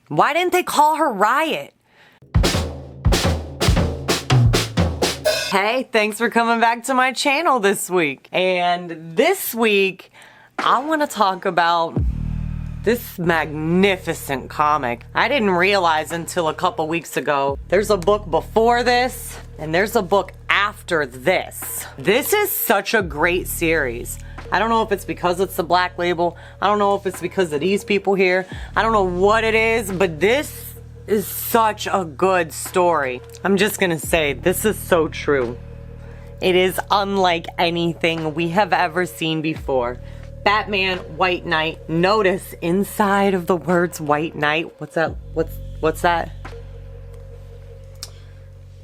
Why didn't they call her Riot? Hey, thanks for coming back to my channel this week. And this week, I want to talk about this magnificent comic. I didn't realize until a couple weeks ago, there's a book before this, and there's a book after this. This is such a great series. I don't know if it's because it's the Black Label. I don't know if it's because of these people here. I don't know what it is, but this is such a good story. I'm just gonna say, this is so true. It is unlike anything we have ever seen before. Batman, White Knight. Notice inside of the words White Knight. What's that? What's that?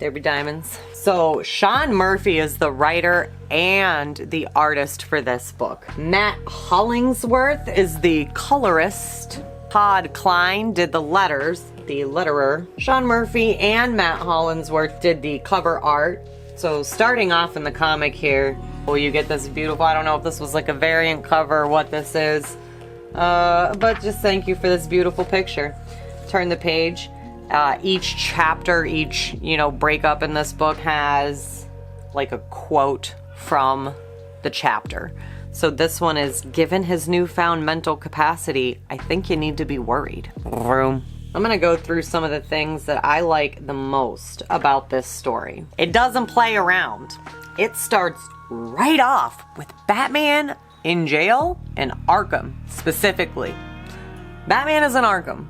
There be diamonds. So Sean Murphy is the writer and the artist for this book. Matt Hollingsworth is the colorist. Todd Klein did the letters, the letterer. Sean Murphy and Matt Hollingsworth did the cover art. So starting off in the comic here, well, you get this beautiful, I don't know if this was like a variant cover or what this is, but just thank you for this beautiful picture. Turn the page. Each chapter, each, breakup in this book has like a quote from the chapter. So this one is, given his newfound mental capacity, I think you need to be worried. I'm gonna go through some of the things that I like the most about this story. It doesn't play around. It starts right off with Batman in jail in Arkham, specifically. Batman is in Arkham.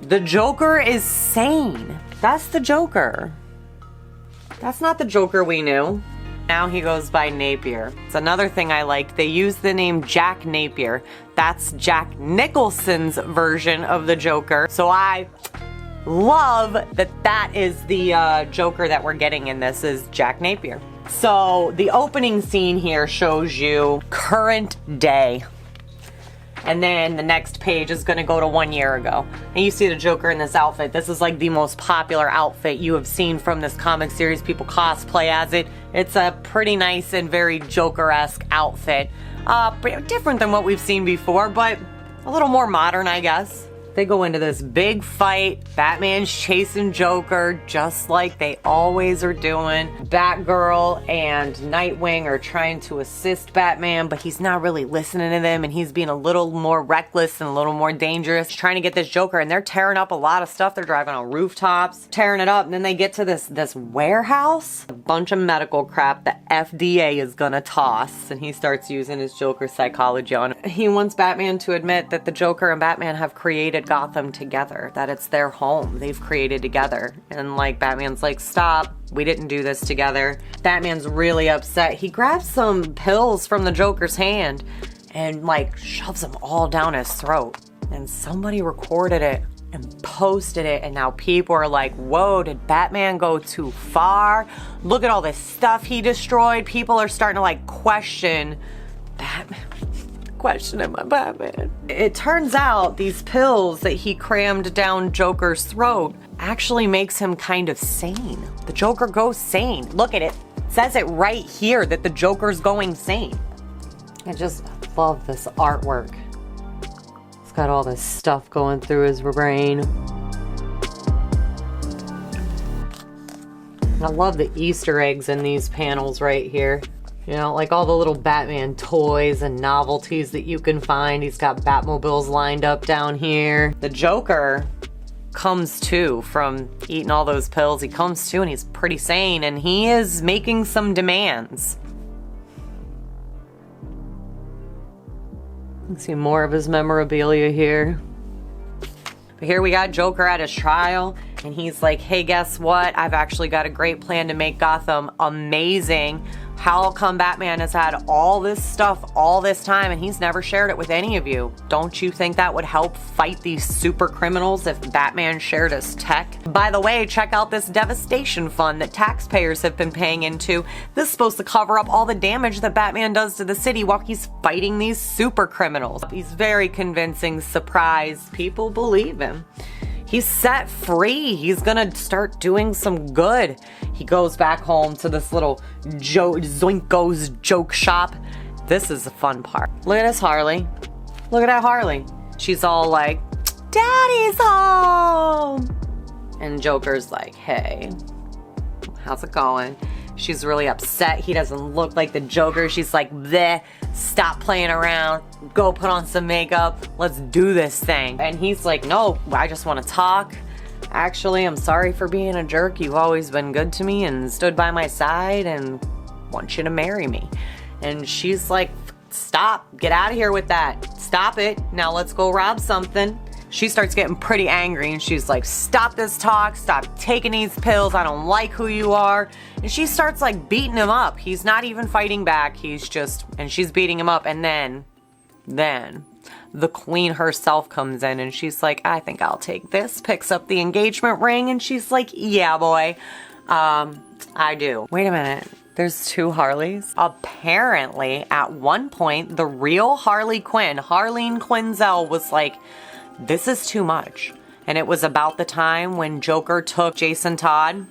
The Joker is sane. That's the Joker. That's not the Joker we knew. Now he goes by Napier. It's another thing I like. They use the name Jack Napier. That's Jack Nicholson's version of the Joker. So I love that is the Joker that we're getting in this is Jack Napier. So the opening scene here shows you current day. And then the next page is going to go to 1 year ago. And you see the Joker in this outfit. This is like the most popular outfit you have seen from this comic series. People cosplay as it. It's a pretty nice and very Joker-esque outfit. Different than what we've seen before, but a little more modern, I guess. They go into this big fight. Batman's chasing Joker just like they always are doing. Batgirl and Nightwing are trying to assist Batman, but he's not really listening to them, and he's being a little more reckless and a little more dangerous, trying to get this Joker, and they're tearing up a lot of stuff. They're driving on rooftops, tearing it up, and then they get to this warehouse. A bunch of medical crap the FDA is gonna toss, and he starts using his Joker psychology on it. He wants Batman to admit that the Joker and Batman have created Gotham together, that it's their home they've created together. And like Batman's like, stop, we didn't do this together. Batman's really upset. He grabs some pills from the Joker's hand and like shoves them all down his throat. And somebody recorded it and posted it, and now people are like, whoa, did Batman go too far? Look at all this stuff he destroyed. People are starting to like question Batman. Questioning my Batman. It turns out these pills that he crammed down Joker's throat actually makes him kind of sane. The Joker goes sane. Look at it. It says it right here that the Joker's going sane. I just love this artwork. It's got all this stuff going through his brain. I love the Easter eggs in these panels right here. Like all the little Batman toys and novelties that you can find. He's got Batmobiles lined up down here. The Joker comes to from eating all those pills. He comes to and he's pretty sane, and he is making some demands. You can see more of his memorabilia here. But here we got Joker at his trial, and he's like, hey, guess what? I've actually got a great plan to make Gotham amazing. How come Batman has had all this stuff all this time and he's never shared it with any of you? Don't you think that would help fight these super criminals if Batman shared his tech? By the way, check out this devastation fund that taxpayers have been paying into. This is supposed to cover up all the damage that Batman does to the city while he's fighting these super criminals. He's very convincing. Surprise. People believe him. He's set free. He's gonna start doing some good. He goes back home to this little Zoinko's joke shop. This is the fun part. Look at this Harley. Look at that Harley. She's all like, Daddy's home. And Joker's like, hey, how's it going? She's really upset. He doesn't look like the Joker. She's like, bleh, stop playing around. Go put on some makeup. Let's do this thing. And he's like, no, I just want to talk. Actually, I'm sorry for being a jerk. You've always been good to me and stood by my side and want you to marry me. And she's like, stop, get out of here with that. Stop it. Now let's go rob something. She starts getting pretty angry and she's like, stop this talk, stop taking these pills, I don't like who you are. And she starts like beating him up. He's not even fighting back, he's just, and she's beating him up. And then the queen herself comes in and she's like, I think I'll take this, picks up the engagement ring and she's like, yeah boy, I do. Wait a minute. There's two Harleys? Apparently, at one point, the real Harley Quinn, Harleen Quinzel, was like, this is too much. And it was about the time when Joker took Jason Todd.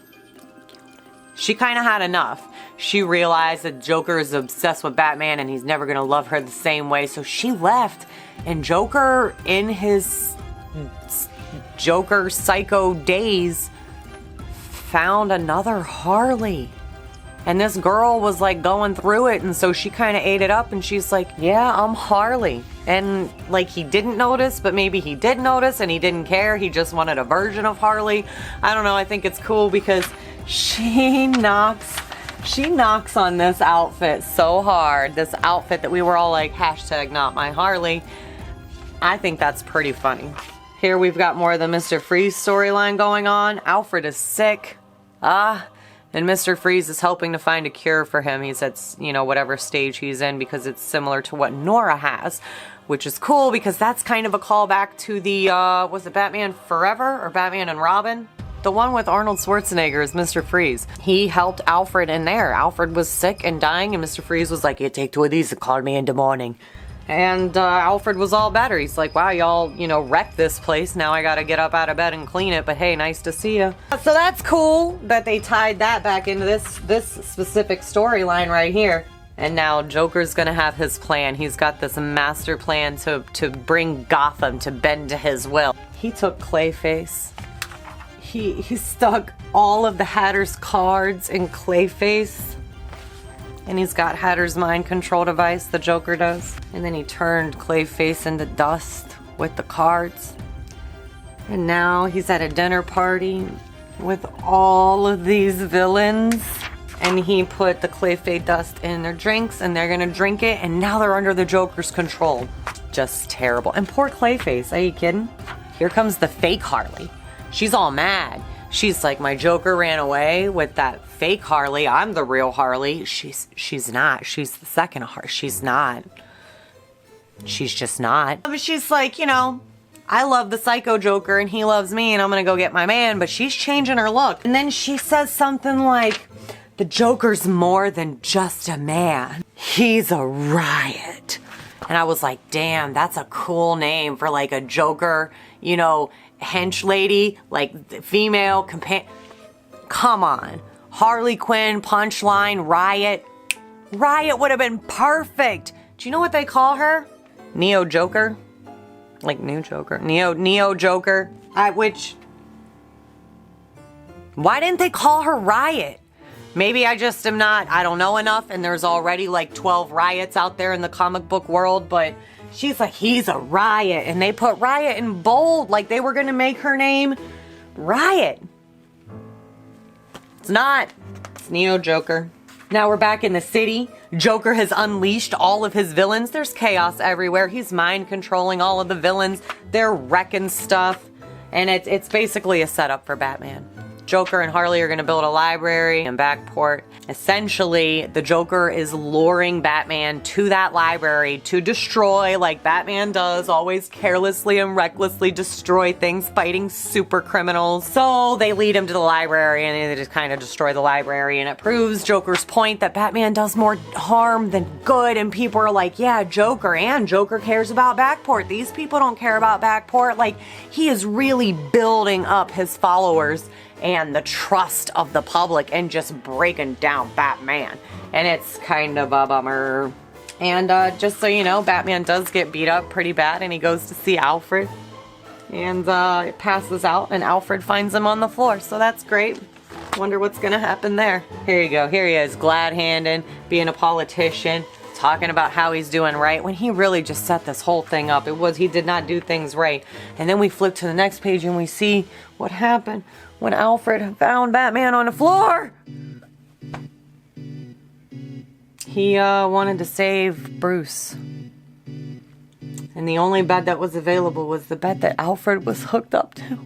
She kind of had enough. She realized that Joker is obsessed with Batman and he's never going to love her the same way. So she left. And Joker, in his Joker psycho days, found another Harley. And this girl was like going through it, and so she kind of ate it up and she's like, yeah, I'm Harley. And like he didn't notice, but maybe he did notice and he didn't care. He just wanted a version of Harley. I don't know, I think it's cool because she knocks on this outfit so hard. This outfit that we were all like, hashtag not my Harley. I think that's pretty funny. Here we've got more of the Mr. Freeze storyline going on. Alfred is sick. And Mr. Freeze is helping to find a cure for him. He's at, you know, whatever stage he's in because it's similar to what Nora has, which is cool because that's kind of a callback to the, was it Batman Forever or Batman and Robin? The one with Arnold Schwarzenegger is Mr. Freeze. He helped Alfred in there. Alfred was sick and dying and Mr. Freeze was like, you take two of these and call me in the morning. And Alfred was all better. He's like, wow, y'all, you know, wrecked this place. Now I gotta get up out of bed and clean it. But hey, nice to see you. So that's cool that they tied that back into this specific storyline right here. And now Joker's gonna have his plan. He's got this master plan to bring Gotham to bend to his will. He took Clayface. He stuck all of the Hatter's cards in Clayface. And he's got Hatter's mind control device, the Joker does. And then he turned Clayface into dust with the cards. And now he's at a dinner party with all of these villains. And he put the Clayface dust in their drinks and they're gonna drink it and now they're under the Joker's control. Just terrible. And poor Clayface, are you kidding? Here comes the fake Harley. She's all mad. She's like, my Joker ran away with that fake Harley. I'm the real Harley. She's not. She's the second Harley. She's not. She's just not. But she's like, you know, I love the psycho Joker and he loves me and I'm gonna go get my man, but she's changing her look. And then she says something like, the Joker's more than just a man. He's a riot. And I was like, damn, that's a cool name for like a Joker, you know, hench lady, like female companion. Come on. Harley Quinn, punchline, Riot. Riot would have been perfect. Do you know what they call her? Neo Joker? Like new Joker. Neo Joker. Why didn't they call her Riot? Maybe I just am not, I don't know enough and there's already like 12 Riots out there in the comic book world, but she's like, he's a riot. And they put Riot in bold, like they were gonna make her name Riot. It's not. It's Neo Joker. Now we're back in the city. Joker has unleashed all of his villains. There's chaos everywhere. He's mind controlling all of the villains. They're wrecking stuff. And it's basically a setup for Batman. Joker and Harley are going to build a library in Backport. Essentially, the Joker is luring Batman to that library to destroy, like Batman does, always carelessly and recklessly destroy things, fighting super criminals. So they lead him to the library and they just kind of destroy the library, and it proves Joker's point that Batman does more harm than good, and people are like, yeah, Joker, and Joker cares about Backport. These people don't care about Backport. Like, he is really building up his followers and the trust of the public and just breaking down Batman. And it's kind of a bummer. And just so you know, Batman does get beat up pretty bad and he goes to see Alfred. And it passes out and Alfred finds him on the floor, so that's great. Wonder what's gonna happen there. Here you go, here he is, glad-handed, being a politician, talking about how he's doing right, when he really just set this whole thing up. He did not do things right. And then we flip to the next page and we see what happened when Alfred found Batman on the floor. He wanted to save Bruce. And the only bed that was available was the bed that Alfred was hooked up to.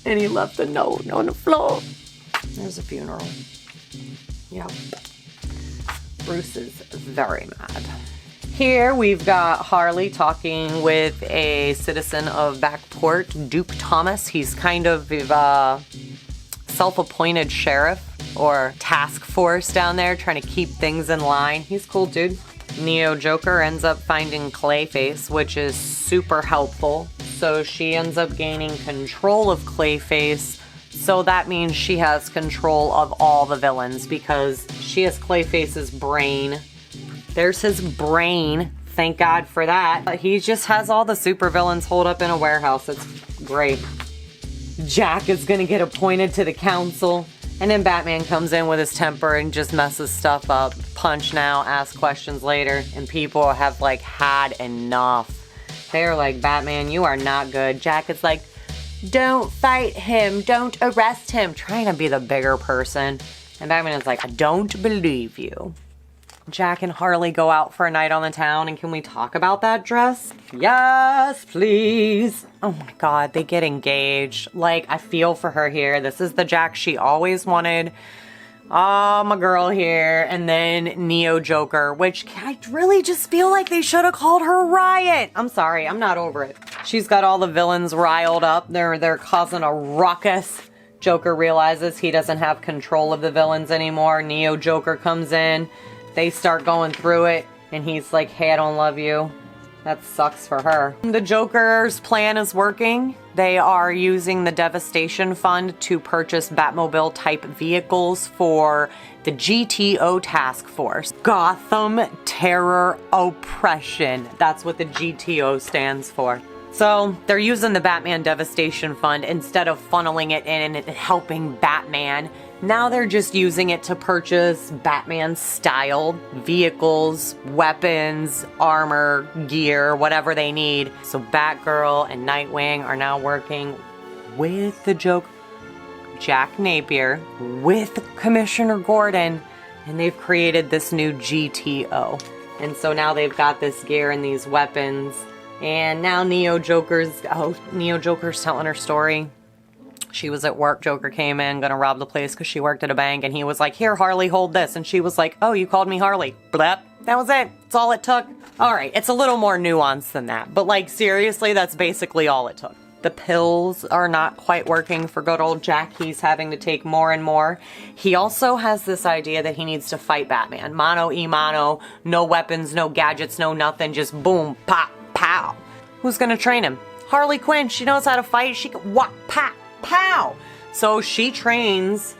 And he left a note on the floor. There's a funeral. Yep. Bruce is very mad. Here we've got Harley talking with a citizen of Backport, Duke Thomas. He's kind of a self-appointed sheriff or task force down there trying to keep things in line. He's cool, dude. Neo Joker ends up finding Clayface, which is super helpful. So she ends up gaining control of Clayface. So that means she has control of all the villains because she has Clayface's brain. There's his brain. Thank God for that. But he just has all the supervillains holed up in a warehouse. It's great. Jack is gonna get appointed to the council. And then Batman comes in with his temper and just messes stuff up. Punch now, ask questions later. And people have like had enough. They're like, Batman, you are not good. Jack is like, don't fight him. Don't arrest him. Trying to be the bigger person. And Batman is like, I don't believe you. Jack and Harley go out for a night on the town, and can we talk about that dress? Yes, please. Oh my God, they get engaged. Like, I feel for her here. This is the Jack she always wanted. Oh, my girl here. And then Neo Joker, which I really just feel like they should have called her Riot. I'm sorry, I'm not over it. She's got all the villains riled up. They're causing a ruckus. Joker realizes he doesn't have control of the villains anymore. Neo Joker comes in. They start going through it, and he's like, hey, I don't love you. That sucks for her. The Joker's plan is working. They are using the Devastation Fund to purchase Batmobile-type vehicles for the GTO task force. Gotham Terror Oppression. That's what the GTO stands for. So they're using the Batman Devastation Fund instead of funneling it in and helping Batman. Now they're just using it to purchase Batman-styled vehicles, weapons, armor, gear, whatever they need. So Batgirl and Nightwing are now working with the Joker, Jack Napier, with Commissioner Gordon, and they've created this new GTO. And so now they've got this gear and these weapons. And now Neo Joker's telling her story. She was at work, Joker came in, gonna rob the place because she worked at a bank, and he was like, here, Harley, hold this. And she was like, oh, you called me Harley. Blep. That was it. That's all it took. All right, it's a little more nuanced than that. But like, seriously, that's basically all it took. The pills are not quite working for good old Jack. He's having to take more and more. He also has this idea that he needs to fight Batman. Mano y mano, no weapons, no gadgets, no nothing, just boom, pop, pow. Who's gonna train him? Harley Quinn, she knows how to fight. She can whop, pop, pow. So she trains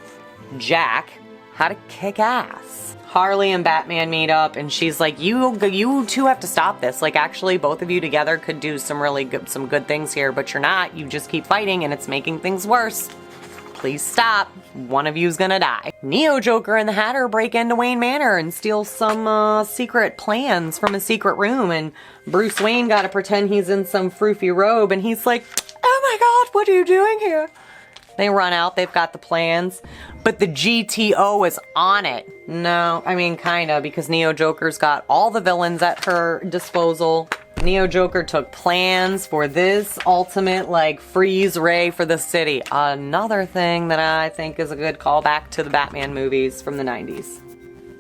Jack how to kick ass. Harley and Batman meet up, and she's like, you two have to stop this. Like, actually, both of you together could do some good things here, but you're not. You just keep fighting, and it's making things worse. Please stop. One of you's gonna die. Neo Joker and the Hatter break into Wayne Manor and steal some secret plans from a secret room, and Bruce Wayne gotta pretend he's in some froofy robe, and he's like, oh my God, what are you doing here? They run out, they've got the plans, but the GTO is on it. No, I mean, kinda, because Neo Joker's got all the villains at her disposal. Neo Joker took plans for this ultimate, like, freeze ray for the city. Another thing that I think is a good callback to the Batman movies from the 90s.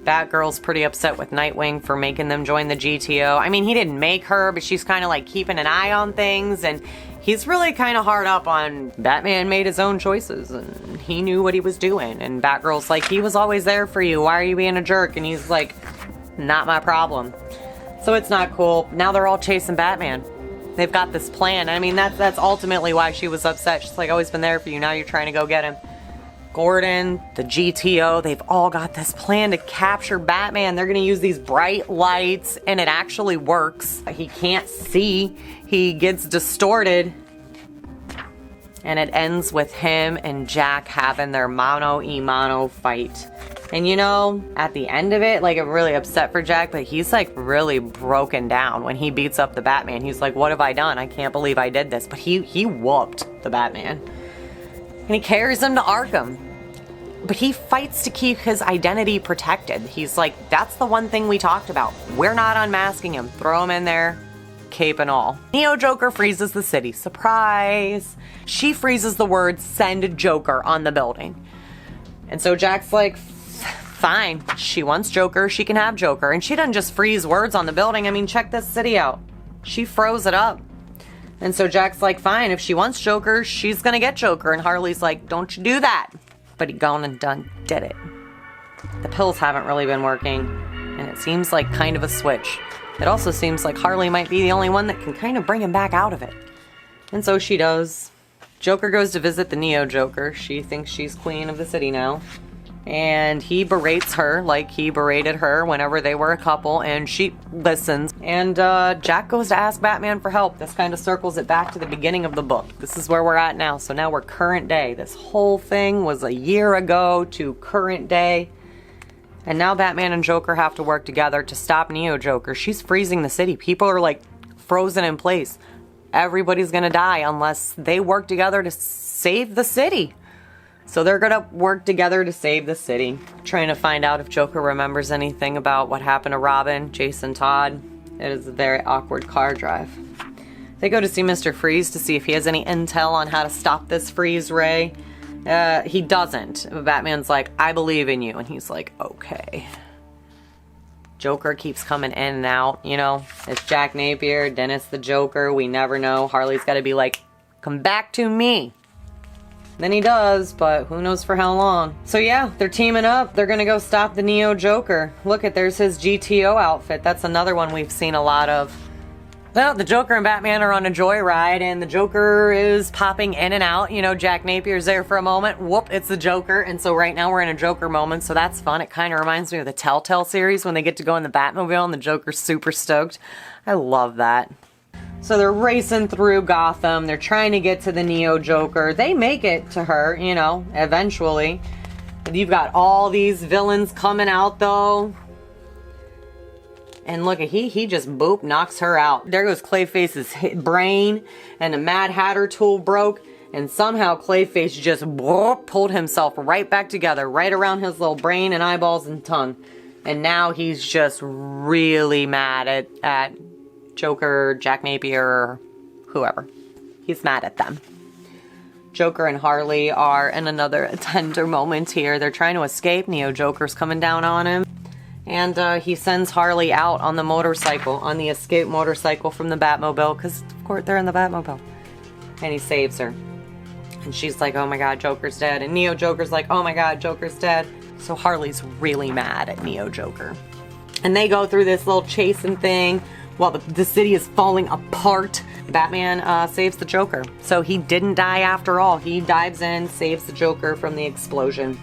Batgirl's pretty upset with Nightwing for making them join the GTO. I mean, he didn't make her, but she's kind of like keeping an eye on things, and he's really kind of hard up on Batman made his own choices, and he knew what he was doing. And Batgirl's like, he was always there for you. Why are you being a jerk? And he's like, not my problem. So it's not cool. Now they're all chasing Batman. They've got this plan. I mean, that's ultimately why she was upset. She's like, always been there for you. Now you're trying to go get him. Gordon, the GTO, they've all got this plan to capture Batman. They're going to use these bright lights, and it actually works. He can't see. He gets distorted, And it ends with him and Jack having their mano-a-mano fight. And you know, at the end of it, like, I'm really upset for Jack, but he's like really broken down when he beats up the Batman. He's like, what have I done? I can't believe I did this. But he whooped the Batman. And he carries him to Arkham. But he fights to keep his identity protected. He's like, that's the one thing we talked about. We're not unmasking him. Throw him in there, cape and all. Neo Joker freezes the city. Surprise! She freezes the word "send Joker" on the building. And so Jack's like, fine. She wants Joker. She can have Joker. And she doesn't just freeze words on the building. I mean, check this city out. She froze it up. And so Jack's like, fine. If she wants Joker, she's gonna get Joker. And Harley's like, don't you do that. But he gone and did it. The pills haven't really been working, and it seems like kind of a switch. It also seems like Harley might be the only one that can kind of bring him back out of it. And so she does. Joker goes to visit the Neo Joker. She thinks she's queen of the city now. And he berates her like he berated her whenever they were a couple, and she listens. And Jack goes to ask Batman for help. This kind of circles it back to the beginning of the book. This is where we're at now. So now we're current day. This whole thing was a year ago to current day. And now Batman and Joker have to work together to stop Neo Joker. She's freezing the city. People are like frozen in place. Everybody's gonna die unless they work together to save the city. So they're gonna work together to save the city. Trying to find out if Joker remembers anything about what happened to Robin, Jason Todd. It is a very awkward car drive. They go to see Mr. Freeze to see if he has any intel on how to stop this freeze ray. He doesn't. Batman's like, I believe in you. And he's like, okay. Joker keeps coming in and out, you know. It's Jack Napier, then it's the Joker. We never know. Harley's got to be like, come back to me. Then he does, but who knows for how long. So yeah, they're teaming up. They're gonna go stop the Neo Joker. Look at, there's his GTO outfit. That's another one we've seen a lot of. Well, the Joker and Batman are on a joyride, and the Joker is popping in and out. You know, Jack Napier's there for a moment. Whoop, it's the Joker. And so right now we're in a Joker moment, so that's fun. It kind of reminds me of the Telltale series when they get to go in the Batmobile and the Joker's super stoked. I love that. So they're racing through Gotham. They're trying to get to the Neo Joker. They make it to her, you know, eventually. And you've got all these villains coming out, though. And look, he just, boop, knocks her out. There goes Clayface's brain, and the Mad Hatter tool broke. And somehow Clayface just, boop, pulled himself right back together, right around his little brain and eyeballs and tongue. And now he's just really mad at Joker, Jack Napier, whoever. He's mad at them. Joker and Harley are in another tender moment here. They're trying to escape. Neo Joker's coming down on him. And he sends Harley out on the motorcycle, on the escape motorcycle from the Batmobile, because of course they're in the Batmobile. And he saves her. And she's like, oh my god, Joker's dead. And Neo Joker's like, oh my god, Joker's dead. So Harley's really mad at Neo Joker. And they go through this little chasing thing while the city is falling apart. Batman saves the Joker. So he didn't die after all. He dives in, saves the Joker from the explosion.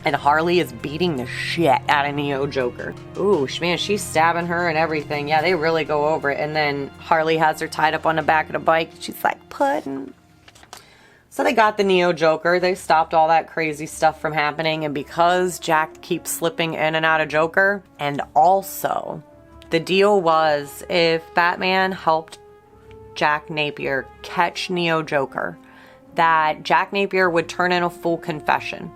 And Harley is beating the shit out of Neo Joker. Ooh, man, she's stabbing her and everything. Yeah, they really go over it. And then Harley has her tied up on the back of the bike. She's like, pudding. So they got the Neo Joker. They stopped all that crazy stuff from happening. And because Jack keeps slipping in and out of Joker, and also the deal was if Batman helped Jack Napier catch Neo Joker, that Jack Napier would turn in a full confession.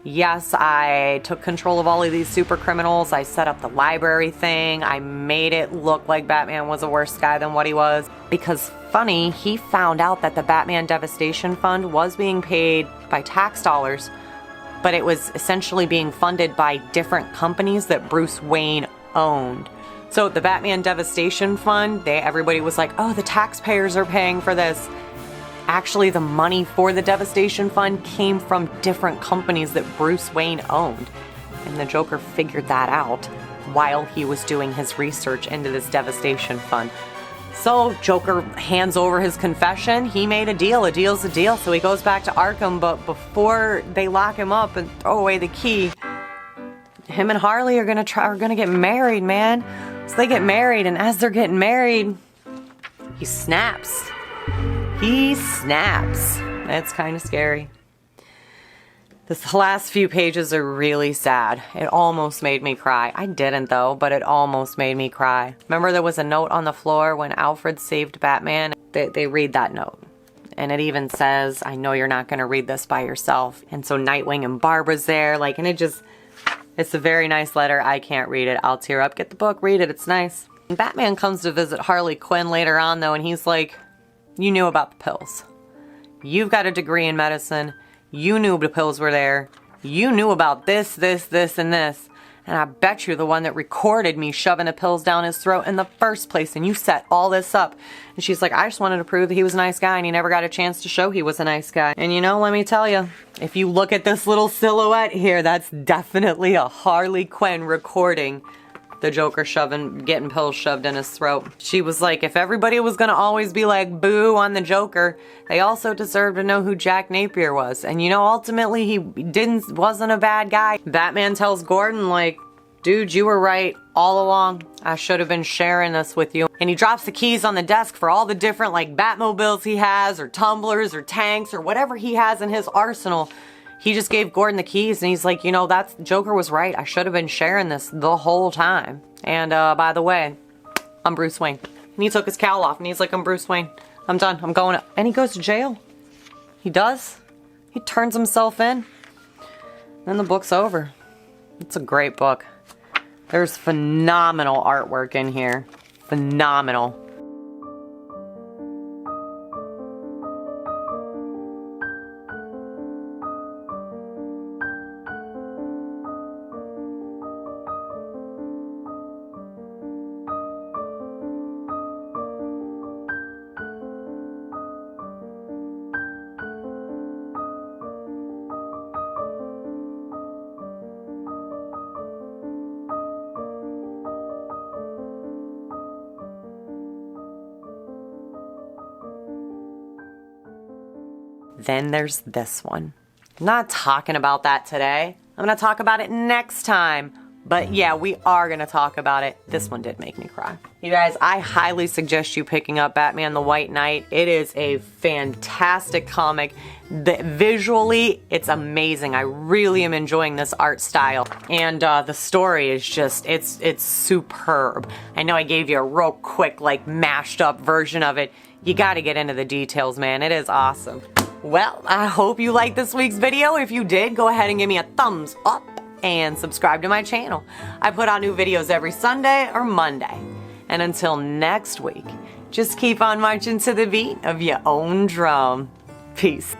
Yes, I took control of all of these super criminals. I set up the library thing. I made it look like Batman was a worse guy than what he was. Because funny, he found out that the Batman Devastation Fund was being paid by tax dollars, but it was essentially being funded by different companies that Bruce Wayne owned. So the Batman Devastation Fund, everybody was like, oh, the taxpayers are paying for this. Actually, the money for the Devastation Fund came from different companies that Bruce Wayne owned. And the Joker figured that out while he was doing his research into this Devastation Fund. So Joker hands over his confession. He made a deal. A deal's a deal. So he goes back to Arkham, but before they lock him up and throw away the key, him and Harley are gonna get married, man. So they get married, and as they're getting married, he snaps. He snaps. It's kind of scary. This last few pages are really sad. It almost made me cry. I didn't though, but it almost made me cry. Remember there was a note on the floor when Alfred saved Batman? They read that note. And it even says, I know you're not going to read this by yourself. And so Nightwing and Barbara's there. Like, and it's a very nice letter. I can't read it. I'll tear up. Get the book, read it. It's nice. And Batman comes to visit Harley Quinn later on though, and he's like, you knew about the pills. You've got a degree in medicine. You knew the pills were there. You knew about this, this, this, and this. And I bet you're the one that recorded me shoving the pills down his throat in the first place. And you set all this up. And she's like, I just wanted to prove that he was a nice guy and he never got a chance to show he was a nice guy. And you know, let me tell you, if you look at this little silhouette here, that's definitely a Harley Quinn recording the Joker getting pills shoved in his throat. She was like, if everybody was gonna always be like, boo on the Joker, they also deserve to know who Jack Napier was. And you know, ultimately he wasn't a bad guy. Batman tells Gordon like, dude, you were right all along. I should have been sharing this with you. And he drops the keys on the desk for all the different like Batmobiles he has, or tumblers, or tanks, or whatever he has in his arsenal. He just gave Gordon the keys and he's like, you know, Joker was right. I should have been sharing this the whole time. And by the way, I'm Bruce Wayne. And he took his cowl off and he's like, I'm Bruce Wayne. I'm done. I'm going. And he goes to jail. He does. He turns himself in. Then the book's over. It's a great book. There's phenomenal artwork in here. Phenomenal. Then there's this one. I'm not talking about that today. I'm going to talk about it next time. But yeah, we are going to talk about it. This one did make me cry. You guys, I highly suggest you picking up Batman the White Knight. It is a fantastic comic. Visually, it's amazing. I really am enjoying this art style. And the story is just, it's superb. I know I gave you a real quick, like, mashed up version of it. You got to get into the details, man. It is awesome. Well, I hope you liked this week's video. If you did, go ahead and give me a thumbs up and subscribe to my channel. I put out new videos every Sunday or Monday. And until next week, just keep on marching to the beat of your own drum. Peace.